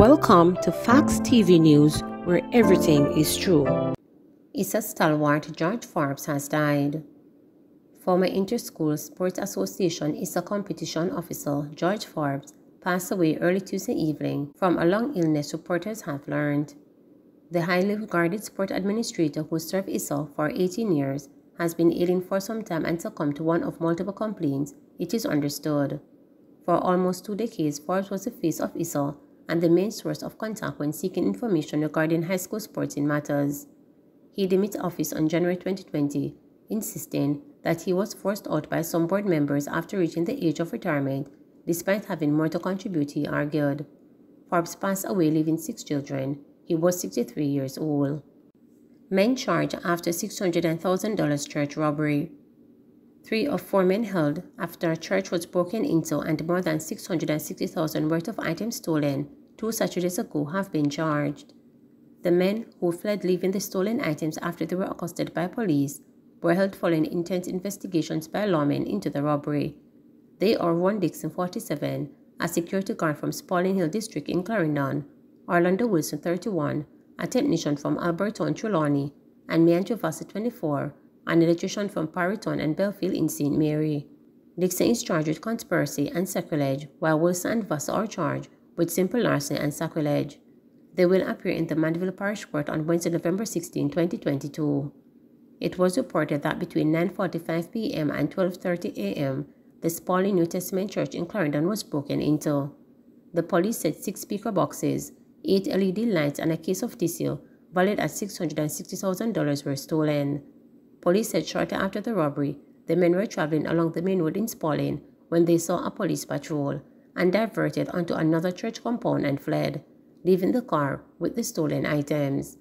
Welcome to Facts TV News, where everything is true. Issa stalwart George Forbes has died. Former Interschool Sports Association Issa competition officer George Forbes passed away early Tuesday evening from a long illness, reporters have learned. The highly regarded sport administrator who served Issa for 18 years has been ailing for some time and succumbed to one of multiple complaints, it is understood. For almost 2 decades, Forbes was the face of Issa and the main source of contact when seeking information regarding high school sporting matters. He demits office on January 2020, insisting that he was forced out by some board members after reaching the age of retirement, despite having more to contribute, he argued. Forbes passed away leaving 6 children. He was 63 years old. Men charged after $600,000 church robbery. 3 of 4 men held after a church was broken into and more than $660,000 worth of items stolen 2 Saturdays ago have been charged. The men, who fled leaving the stolen items after they were accosted by police, were held following intense investigations by lawmen into the robbery. They are Ron Dixon, 47, a security guard from Spalding Hill District in Clarendon, Orlando Wilson, 31, a technician from Alberton, Trelawney, and Mian Travasi, 24, an electrician from Parryton and Belfield in St. Mary. Dixon is charged with conspiracy and sacrilege, while Wilson and Vassar are charged with simple larceny and sacrilege. They will appear in the Mandeville Parish Court on Wednesday, November 16, 2022. It was reported that between 9:45 p.m. and 12:30 a.m., the Spalding New Testament Church in Clarendon was broken into. The police said 6 speaker boxes, 8 LED lights, and a case of tissue valued at $660,000 were stolen. Police said shortly after the robbery, the men were traveling along the main road in Spalding when they saw a police patrol and diverted onto another church compound and fled, leaving the car with the stolen items.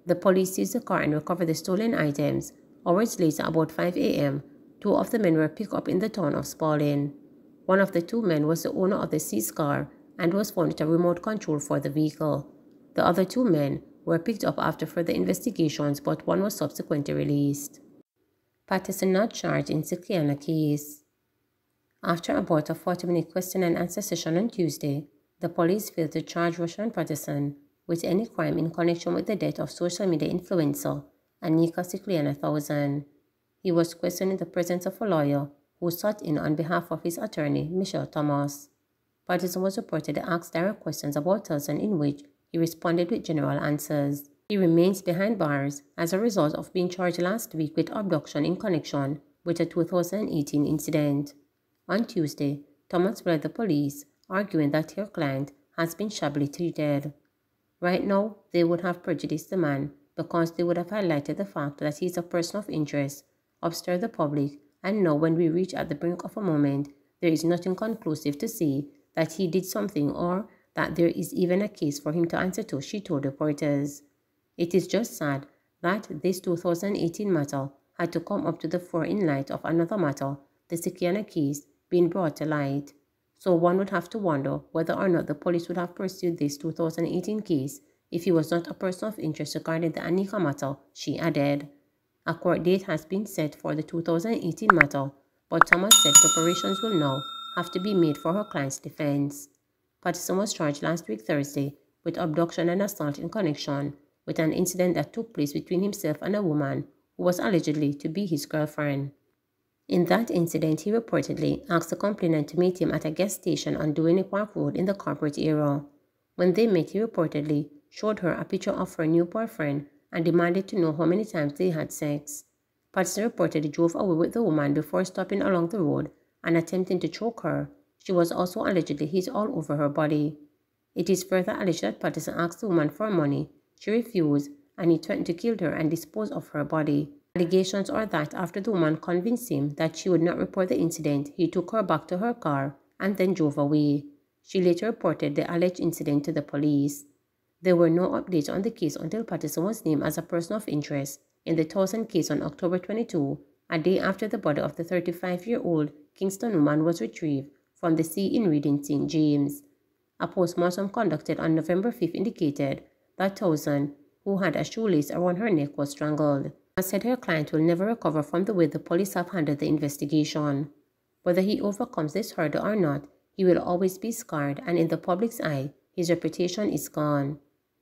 The police seized the car and recovered the stolen items. Hours later, about 5 a.m., 2 of the men were picked up in the town of Spalding. One of the 2 men was the owner of the seized car and was found with a remote control for the vehicle. The other 2 men were picked up after further investigations, but one was subsequently released. Patterson not charged in Sikiana case. After about a 40-minute question and answer session on Tuesday, the police failed to charge Roshan Patterson with any crime in connection with the death of social media influencer Anika Sikliana 1000. He was questioned in the presence of a lawyer who sat in on behalf of his attorney, Michelle Thomas. Patterson was reportedly asked direct questions about 1000 in which he responded with general answers. He remains behind bars as a result of being charged last week with abduction in connection with a 2018 incident. On Tuesday, Thomas fled the police, arguing that her client has been shabbily treated. Right now, they would have prejudiced the man because they would have highlighted the fact that he is a person of interest, obscured the public, and now when we reach at the brink of a moment, there is nothing conclusive to say that he did something or that there is even a case for him to answer to, she told reporters. It is just sad that this 2018 matter had to come up to the fore in light of another matter, the Sikiana case, being brought to light. So one would have to wonder whether or not the police would have pursued this 2018 case if he was not a person of interest regarding the Anika matter, she added. A court date has been set for the 2018 matter, but Thomas said preparations will now have to be made for her client's defense. Patterson was charged last week Thursday with abduction and assault in connection with an incident that took place between himself and a woman who was allegedly to be his girlfriend. In that incident, he reportedly asked the complainant to meet him at a gas station on Duane Park Road in the corporate area. When they met, he reportedly showed her a picture of her new boyfriend and demanded to know how many times they had sex. Patterson reportedly drove away with the woman before stopping along the road and attempting to choke her. She was also allegedly hit all over her body. It is further alleged that Patterson asked the woman for money. She refused, and he threatened to kill her and dispose of her body. Allegations are that after the woman convinced him that she would not report the incident, he took her back to her car and then drove away. She later reported the alleged incident to the police. There were no updates on the case until Patterson was named as a person of interest in the 1000 case on October 22, a day after the body of the 35-year-old Kingston woman was retrieved from the sea in Reading, St. James. A postmortem conducted on November 5 indicated that 1000, who had a shoelace around her neck, was strangled. Thomas said her client will never recover from the way the police have handled the investigation. Whether he overcomes this hurdle or not, he will always be scarred and in the public's eye his reputation is gone.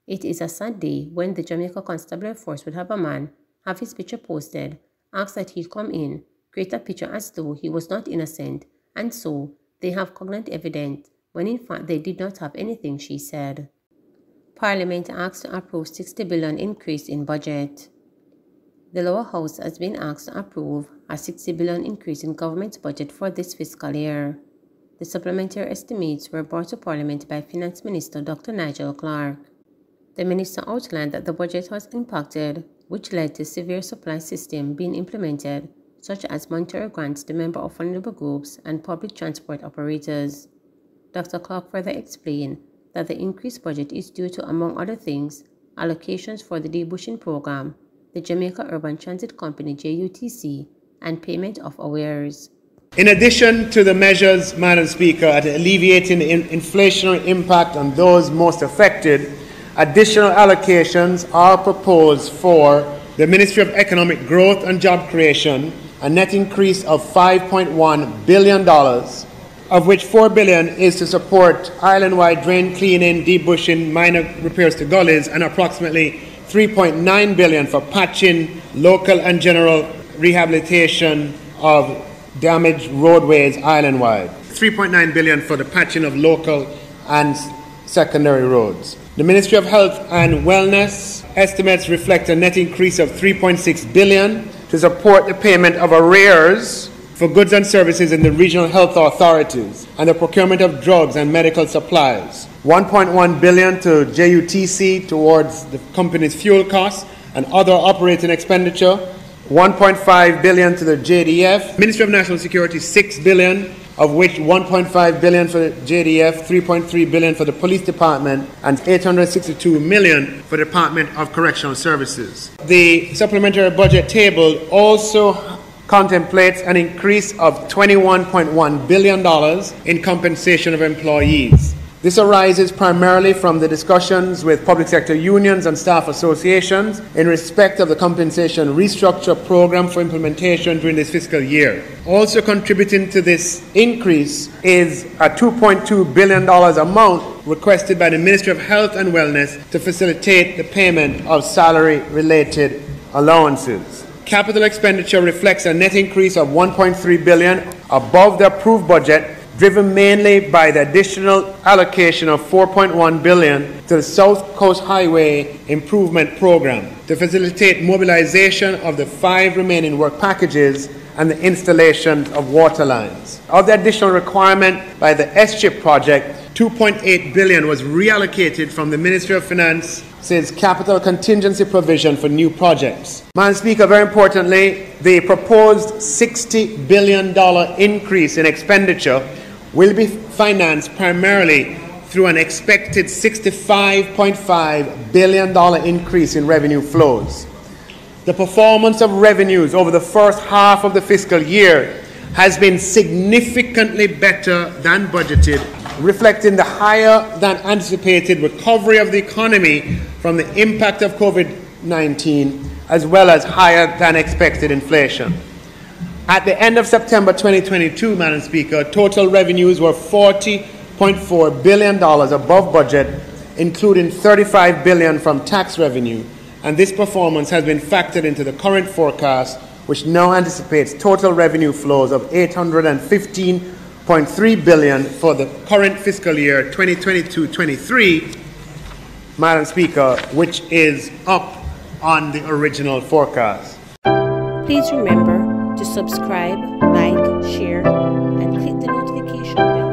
It is a sad day when the Jamaica Constabulary Force would have a man have his picture posted, ask that he come in, create a picture as though he was not innocent, and so they have cognate evidence, when in fact they did not have anything, she said. Parliament asked to approve $60 billion increase in budget. The lower house has been asked to approve a $60 billion increase in government's budget for this fiscal year. The supplementary estimates were brought to Parliament by Finance Minister Dr. Nigel Clark. The minister outlined that the budget was impacted, which led to severe supply system being implemented, such as monetary grants to member of vulnerable groups and public transport operators. Dr. Clark further explained that the increased budget is due to, among other things, allocations for the debushing program, the Jamaica Urban Transit Company JUTC, and payment of arrears. In addition to the measures, Madam Speaker, at alleviating the inflationary impact on those most affected, additional allocations are proposed for the Ministry of Economic Growth and Job Creation, a net increase of $5.1 billion, of which $4 billion is to support island-wide drain cleaning, debushing, minor repairs to gullies, and approximately $3.9 billion for patching, local and general rehabilitation of damaged roadways island-wide. $3.9 billion for the patching of local and secondary roads. The Ministry of Health and Wellness estimates reflect a net increase of $3.6 billion to support the payment of arrears for goods and services in the regional health authorities and the procurement of drugs and medical supplies. $1.1 billion to JUTC towards the company's fuel costs and other operating expenditure. $1.5 billion to the JDF. Ministry of National Security, $6 billion, of which $1.5 billion for the JDF, $3.3 billion for the Police Department, and $862 million for the Department of Correctional Services. The supplementary budget table also contemplates an increase of $21.1 billion in compensation of employees. This arises primarily from the discussions with public sector unions and staff associations in respect of the compensation restructure program for implementation during this fiscal year. Also contributing to this increase is a $2.2 billion amount requested by the Ministry of Health and Wellness to facilitate the payment of salary-related allowances. Capital expenditure reflects a net increase of $1.3 billion above the approved budget, driven mainly by the additional allocation of $4.1 billion to the South Coast Highway Improvement Program to facilitate mobilization of the 5 remaining work packages and the installation of water lines. Of the additional requirement by the S-chip project, $2.8 billion was reallocated from the Ministry of Finance's capital contingency provision for new projects. Madam Speaker, very importantly, the proposed $60 billion increase in expenditure will be financed primarily through an expected $65.5 billion increase in revenue flows. The performance of revenues over the first half of the fiscal year has been significantly better than budgeted, reflecting the higher than anticipated recovery of the economy from the impact of COVID-19, as well as higher than expected inflation. At the end of September 2022, Madam Speaker, total revenues were $40.4 billion above budget, including $35 billion from tax revenue, and this performance has been factored into the current forecast, which now anticipates total revenue flows of $815.3 billion for the current fiscal year 2022-23, Madam Speaker, which is up on the original forecast. Please remember to subscribe, like, share, and click the notification bell.